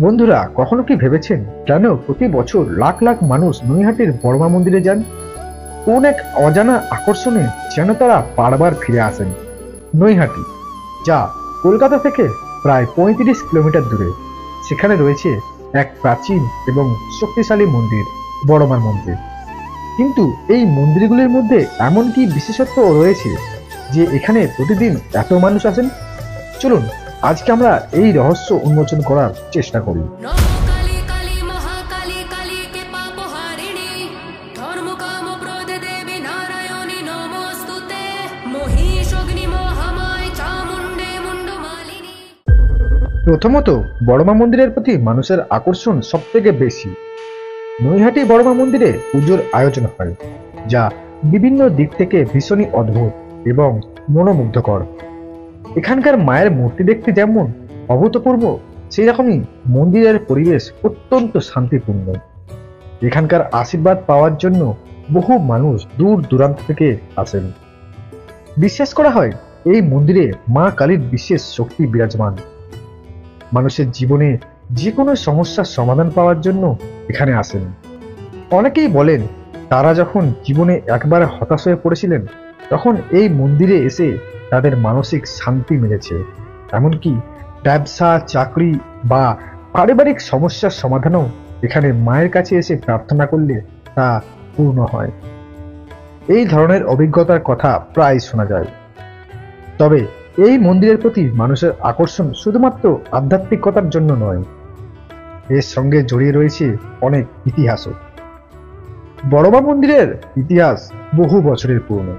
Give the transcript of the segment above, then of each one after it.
বন্ধুরা, কখনো কি ভেবেছেন কেন প্রতি বছর লাখ লাখ মানুষ নৈহাটির বড়মা মন্দিরে যান? কোন এক অজানা আকর্ষণে যেন তারা বারবার ফিরে আসেন। নৈহাটি, যা কলকাতা থেকে প্রায় ৩৫ কিলোমিটার দূরে, সেখানে রয়েছে এক প্রাচীন এবং শক্তিশালী মন্দির, বড়মার মন্দির। কিন্তু এই মন্দিরগুলির মধ্যে এমন কি বিশেষত্ব রয়েছে যে এখানে প্রতিদিন এত মানুষ আসেন? চলুন আজকে আমরা এই রহস্য উন্মোচন করার চেষ্টা করি। প্রথমত, বড়মা মন্দিরের প্রতি মানুষের আকর্ষণ সব থেকে বেশি। নৈহাটি বড়মা মন্দিরে পুজোর আয়োজন হয়, যা বিভিন্ন দিক থেকে ভীষণই অদ্ভুত এবং মনোমুগ্ধকর। এখানকার মায়ের মূর্তি দেখতে যেমন অভূতপূর্ব, সেই রকমই মন্দিরের পরিবেশ অত্যন্ত শান্তিপূর্ণ। এখানকার আশীর্বাদ পাওয়ার জন্য বহু মানুষ দূর দূরান্ত থেকে আসেন। বিশ্বাস করা হয় এই মন্দিরে মা কালীর বিশেষ শক্তি বিরাজমান। মানুষের জীবনে যে কোনো সমস্যার সমাধান পাওয়ার জন্য এখানে আসেন। অনেকেই বলেন তারা যখন জীবনে একবার হতাশ হয়ে পড়েছিলেন, তখন এই মন্দিরে এসে তাদের মানসিক শান্তি মিলেছে। এমনকি ব্যবসা, চাকরি বা পারিবারিক সমস্যার সমাধানও এখানে মায়ের কাছে এসে প্রার্থনা করলে তা পূর্ণ হয়। এই ধরনের অভিজ্ঞতার কথা প্রায় শোনা যায়। তবে এই মন্দিরের প্রতি মানুষের আকর্ষণ শুধুমাত্র আধ্যাত্মিকতার জন্য নয়, এর সঙ্গে জড়িয়ে রয়েছে অনেক ইতিহাসও। বড়মা মন্দিরের ইতিহাস বহু বছরের পুরনো।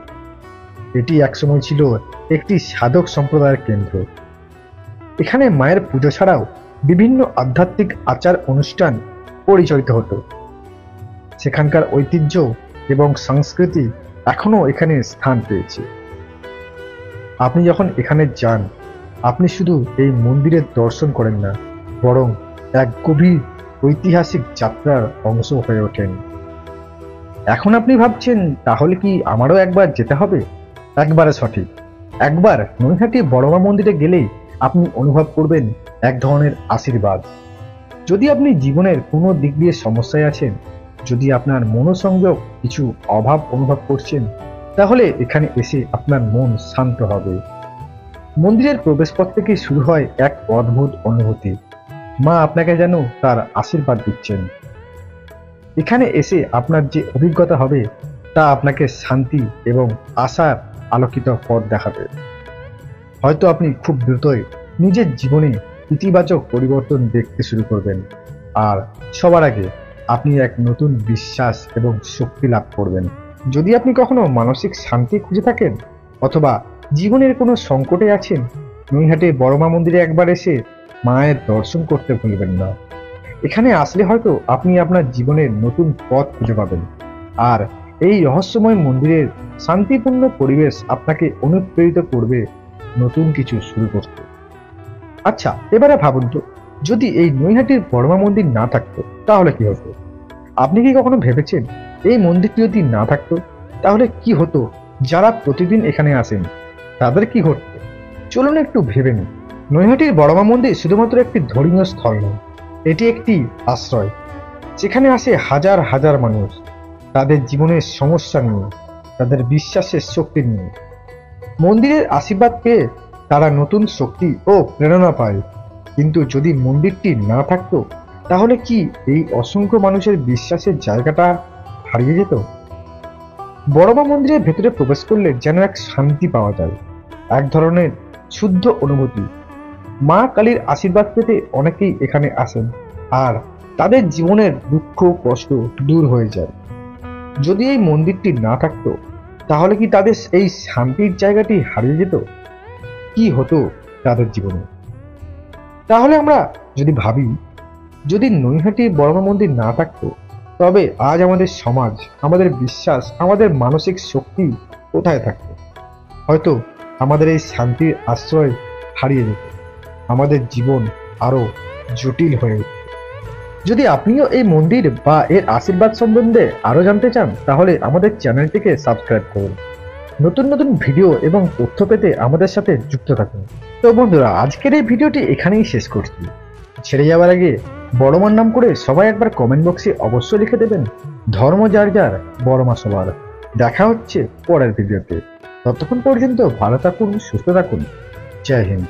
এটি একসময় ছিল একটি সাধক সম্প্রদায়ের কেন্দ্র। এখানে মায়ের পুজো ছাড়াও বিভিন্ন আধ্যাত্মিক আচার অনুষ্ঠান পরিচালিত হতো। সেখানকার ঐতিহ্য এবং সংস্কৃতি এখনো এখানে স্থান পেয়েছে। আপনি যখন এখানে যান, আপনি শুধু এই মন্দিরের দর্শন করেন না, বরং এক গভীর ঐতিহাসিক যাত্রার অংশ হয়ে ওঠেন। এখন আপনি ভাবছেন, তাহলে কি আমারও একবার যেতে হবে? একবারে সঠিক। একবার নৈহাটি বড়মা মন্দিরে গেলেই আপনি অনুভব করবেন এক ধরনের আশীর্বাদ। যদি আপনি জীবনের কোনো দিক দিয়ে সমস্যায় আছেন, যদি আপনার মনোসংযোগ কিছু অভাব অনুভব করছেন, তাহলে এখানে এসে আপনার মন শান্ত হবে। মন্দিরের প্রবেশপথ থেকে শুরু হয় এক অদ্ভুত অনুভূতি। মা আপনাকে যেন তার আশীর্বাদ দিচ্ছেন। এখানে এসে আপনার যে অভিজ্ঞতা হবে, তা আপনাকে শান্তি এবং আশার আলোকিত পথ দেখাবে। হয়তো আপনি খুব দ্রুতই নিজের জীবনে ইতিবাচক পরিবর্তন দেখতে শুরু করবেন, আর সবার আগে আপনি এক নতুন বিশ্বাস এবং শক্তি লাভ করবেন। যদি আপনি কখনো মানসিক শান্তি খুঁজে থাকেন অথবা জীবনের কোনো সংকটে আছেন, নৈহাটি বড়মা মন্দিরে একবার এসে মায়ের দর্শন করতে ভুলবেন না। এখানে আসলে হয়তো আপনি আপনার জীবনের নতুন পথ খুঁজে পাবেন, আর এই রহস্যময় মন্দিরের শান্তিপূর্ণ পরিবেশ আপনাকে অনুপ্রেরিত করবে নতুন কিছু শুরু করতে। আচ্ছা, এবারে ভাবুন তো, যদি এই নৈহাটির বড়মা মন্দির না থাকতো তাহলে কি হতো? আপনি কি কখনো ভেবেছেন এই মন্দিরটি যদি না থাকতো তাহলে কি হতো? যারা প্রতিদিন এখানে আসেন তাদের কি ঘটতো? চলুন একটু ভেবে নিন। নৈহাটির বড়মা মন্দির শুধুমাত্র একটি ধর্মীয় স্থল নয়, এটি একটি আশ্রয়। যেখানে আসে হাজার হাজার মানুষ তাদের জীবনের সমস্যা নিয়ে, তাদের বিশ্বাসের শক্তি নিয়ে। মন্দিরের আশীর্বাদ পেয়ে তারা নতুন শক্তি ও প্রেরণা পায়। কিন্তু যদি মন্দিরটি না থাকতো, তাহলে কি এই অসংখ্য মানুষের বিশ্বাসের জায়গাটা হারিয়ে যেত? বড়মা মন্দিরের ভেতরে প্রবেশ করলে যেন এক শান্তি পাওয়া যায়, এক ধরনের শুদ্ধ অনুভূতি। মা কালীর আশীর্বাদ পেতে অনেকেই এখানে আসেন, আর তাদের জীবনের দুঃখ কষ্ট দূর হয়ে যায়। যদি এই মন্দিরটি না থাকতো, তাহলে কি তাদের এই শান্তির জায়গাটি হারিয়ে যেত? কি হতো তাদের জীবনে? তাহলে আমরা যদি ভাবি, যদি নৈহাটি বড়মা মন্দির না থাকতো, তবে আজ আমাদের সমাজ, আমাদের বিশ্বাস, আমাদের মানসিক শক্তি কোথায় থাকতো? হয়তো আমাদের এই শান্তির আশ্রয় হারিয়ে যেত, আমাদের জীবন আরো জটিল হয়ে উঠত। যদি আপনিও এই মন্দির বা এর আশীর্বাদ সম্বন্ধে আরো জানতে চান, তাহলে আমাদের চ্যানেলটিকে সাবস্ক্রাইব করুন। নতুন নতুন ভিডিও এবং তথ্য পেতে আমাদের সাথে যুক্ত থাকুন। তো বন্ধুরা, আজকের এই ভিডিওটি এখানেই শেষ করছি। ছেড়ে যাওয়ার আগে বড় মার নাম করে সবাই একবার কমেন্ট বক্সে অবশ্যই লিখে দেবেন, ধর্ম যার যার, বড় মা সবার। দেখা হচ্ছে পরের ভিডিওতে। ততক্ষণ পর্যন্ত ভালো থাকুন, সুস্থ থাকুন। জয় হিন্দ।